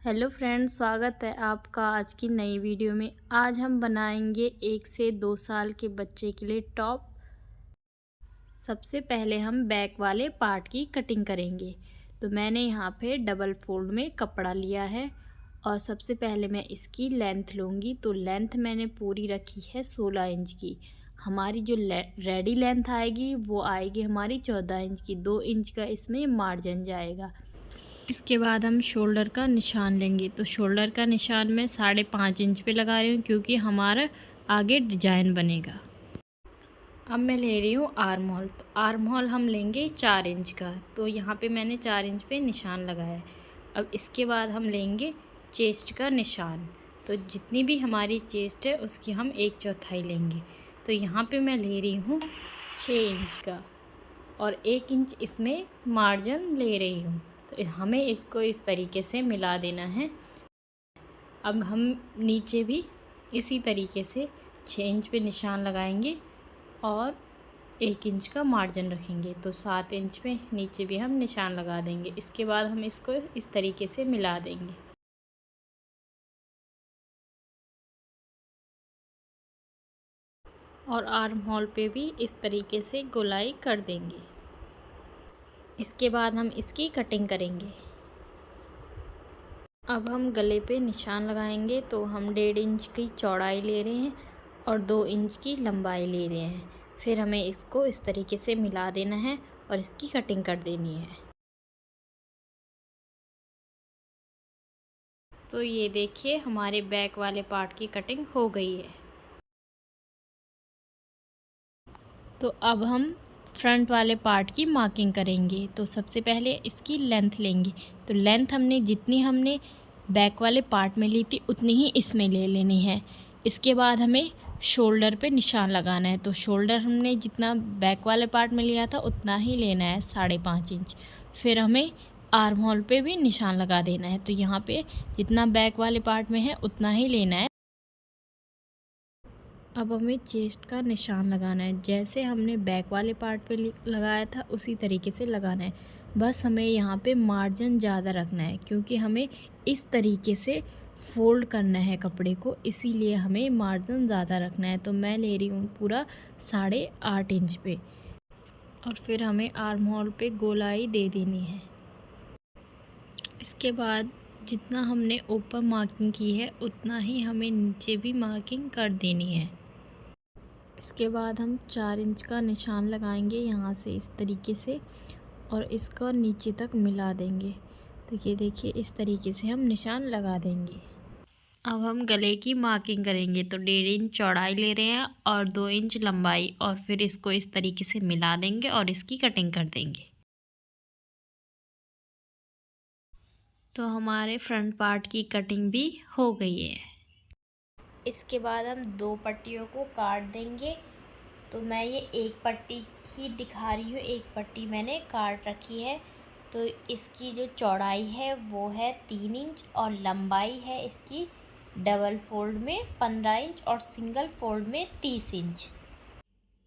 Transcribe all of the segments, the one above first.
Hello friends, स्वागत है आपका आज की नई वीडियो में। आज हम बनाएंगे 1 से 2 साल के बच्चे के लिए टॉप। सबसे पहले हम बैक वाले पार्ट की कटिंग करेंगे। तो मैंने यहाँ पे डबल फोल्ड में कपड़ा लिया है और सबसे पहले मैं इसकी लेंथ लूँगी। तो लेंथ मैंने पूरी रखी है 16 इंच की। हमारी जो रेडी लेंथ आएगी वो आएगी हमारी 14 इंच की। 2 इंच का इसमें मार्जिन जाएगा। इसके बाद हम शोल्डर का निशान लेंगे। तो शोल्डर का निशान मैं 5.5 इंच पे लगा रही हूँ क्योंकि हमारा आगे डिजाइन बनेगा। अब मैं ले रही हूँ आर्म होल। तो आर्म होल हम लेंगे 4 इंच का। तो यहाँ पे मैंने 4 इंच पे निशान लगाया है। अब इसके बाद हम लेंगे चेस्ट का निशान। तो जितनी भी हमारी चेस्ट है उसकी हम 1/4 लेंगे। तो यहाँ पे मैं ले रही हूँ 6 इंच का और 1 इंच इसमें मार्जिन ले रही हूँ। तो हमें इसको इस तरीके से मिला देना है। अब हम नीचे भी इसी तरीके से 6 इंच पे निशान लगाएंगे और 1 इंच का मार्जिन रखेंगे। तो 7 इंच पे नीचे भी हम निशान लगा देंगे। इसके बाद हम इसको इस तरीके से मिला देंगे और आर्म होल पे भी इस तरीके से गोलाई कर देंगे। इसके बाद हम इसकी कटिंग करेंगे। अब हम गले पे निशान लगाएंगे। तो हम 1.5 इंच की चौड़ाई ले रहे हैं और 2 इंच की लंबाई ले रहे हैं। फिर हमें इसको इस तरीके से मिला देना है और इसकी कटिंग कर देनी है। तो ये देखिए हमारे बैक वाले पार्ट की कटिंग हो गई है। तो अब हम फ्रंट वाले पार्ट की मार्किंग करेंगे। तो सबसे पहले इसकी लेंथ लेंगे। तो लेंथ जितनी हमने बैक वाले पार्ट में ली थी उतनी ही इसमें ले लेनी है। इसके बाद हमें शोल्डर पे निशान लगाना है। तो शोल्डर हमने जितना बैक वाले पार्ट में लिया था उतना ही लेना है, 5.5 इंच। फिर हमें आर्म होल पे भी निशान लगा देना है। तो यहाँ पे जितना बैक वाले पार्ट में है उतना ही लेना है। अब हमें चेस्ट का निशान लगाना है। जैसे हमने बैक वाले पार्ट पे लगाया था उसी तरीके से लगाना है। बस हमें यहाँ पे मार्जिन ज़्यादा रखना है क्योंकि हमें इस तरीके से फोल्ड करना है कपड़े को, इसीलिए हमें मार्जिन ज़्यादा रखना है। तो मैं ले रही हूँ पूरा 8.5 इंच पे और फिर हमें आर्म होल पे गोलाई दे देनी है। इसके बाद जितना हमने ऊपर मार्किंग की है उतना ही हमें नीचे भी मार्किंग कर देनी है। इसके बाद हम 4 इंच का निशान लगाएंगे यहाँ से इस तरीके से और इसका नीचे तक मिला देंगे। तो ये देखिए इस तरीके से हम निशान लगा देंगे। अब हम गले की मार्किंग करेंगे। तो 1.5 इंच चौड़ाई ले रहे हैं और 2 इंच लंबाई और फिर इसको इस तरीके से मिला देंगे और इसकी कटिंग कर देंगे। तो हमारे फ्रंट पार्ट की कटिंग भी हो गई है। इसके बाद हम 2 पट्टियों को काट देंगे। तो मैं ये एक पट्टी ही दिखा रही हूँ, एक पट्टी मैंने काट रखी है। तो इसकी जो चौड़ाई है वो है 3 इंच और लंबाई है इसकी डबल फोल्ड में 15 इंच और सिंगल फोल्ड में 30 इंच।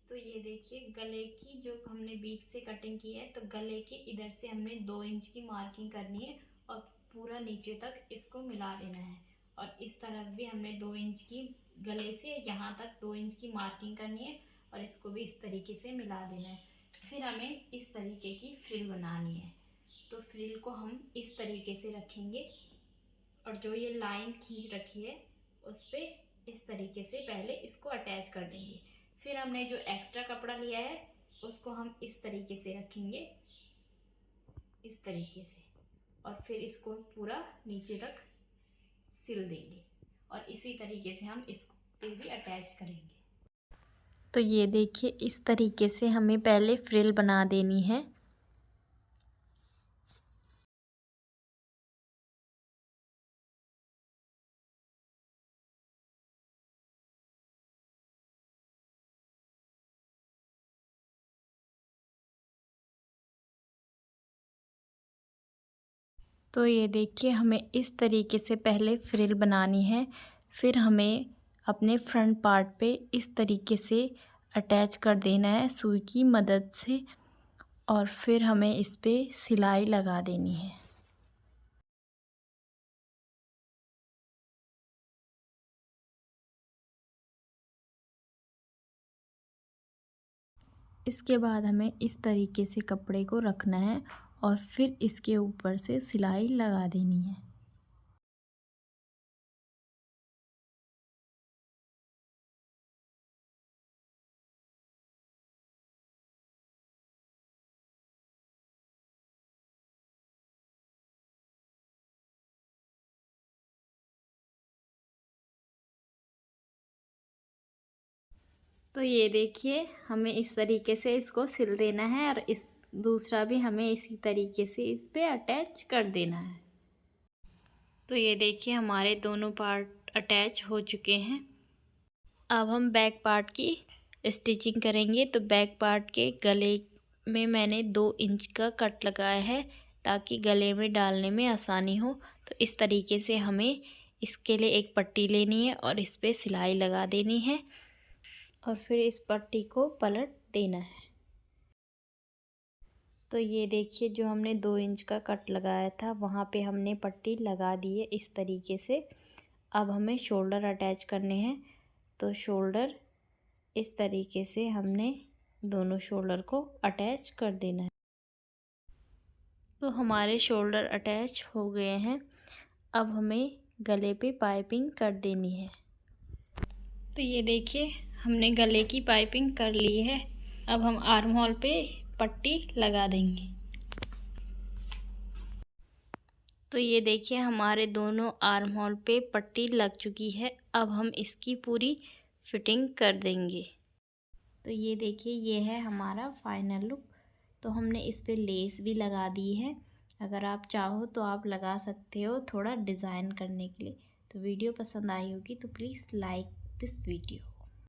तो ये देखिए गले की जो हमने बीच से कटिंग की है, तो गले के इधर से हमने 2 इंच की मार्किंग करनी है और पूरा नीचे तक इसको मिला देना है। और इस तरफ भी हमने 2 इंच की गले से यहाँ तक 2 इंच की मार्किंग करनी है और इसको भी इस तरीके से मिला देना है। फिर हमें इस तरीके की फ्रिल बनानी है। तो फ्रिल को हम इस तरीके से रखेंगे और जो ये लाइन खींच रखी है उस पर इस तरीके से पहले इसको अटैच कर देंगे। फिर हमने जो एक्स्ट्रा कपड़ा लिया है उसको हम इस तरीके से रखेंगे, इस तरीके से, और फिर इसको पूरा नीचे तक सिल देंगे और इसी तरीके से हम इसको पे भी अटैच करेंगे। तो ये देखिए इस तरीके से हमें पहले फ्रिल बना देनी है। तो ये देखिए हमें इस तरीके से पहले फ्रिल बनानी है। फिर हमें अपने फ्रंट पार्ट पे इस तरीके से अटैच कर देना है सुई की मदद से और फिर हमें इस पे सिलाई लगा देनी है। इसके बाद हमें इस तरीके से कपड़े को रखना है और फिर इसके ऊपर से सिलाई लगा देनी है। तो ये देखिए हमें इस तरीके से इसको सिल देना है और इस दूसरा भी हमें इसी तरीके से इस पे अटैच कर देना है। तो ये देखिए हमारे दोनों पार्ट अटैच हो चुके हैं। अब हम बैक पार्ट की स्टिचिंग करेंगे। तो बैक पार्ट के गले में मैंने 2 इंच का कट लगाया है ताकि गले में डालने में आसानी हो। तो इस तरीके से हमें इसके लिए एक पट्टी लेनी है और इस पे सिलाई लगा देनी है और फिर इस पट्टी को पलट देना है। तो ये देखिए जो हमने 2 इंच का कट लगाया था वहाँ पे हमने पट्टी लगा दी है इस तरीके से। अब हमें शोल्डर अटैच करने हैं। तो शोल्डर इस तरीके से हमने दोनों शोल्डर को अटैच कर देना है। तो हमारे शोल्डर अटैच हो गए हैं। अब हमें गले पे पाइपिंग कर देनी है। तो ये देखिए हमने गले की पाइपिंग कर ली है। अब हम आर्म होल पे पट्टी लगा देंगे। तो ये देखिए हमारे दोनों आर्म होल पे पट्टी लग चुकी है। अब हम इसकी पूरी फिटिंग कर देंगे। तो ये देखिए ये है हमारा फाइनल लुक। तो हमने इस पे लेस भी लगा दी है। अगर आप चाहो तो आप लगा सकते हो थोड़ा डिज़ाइन करने के लिए। तो वीडियो पसंद आई होगी तो प्लीज़ लाइक दिस वीडियो।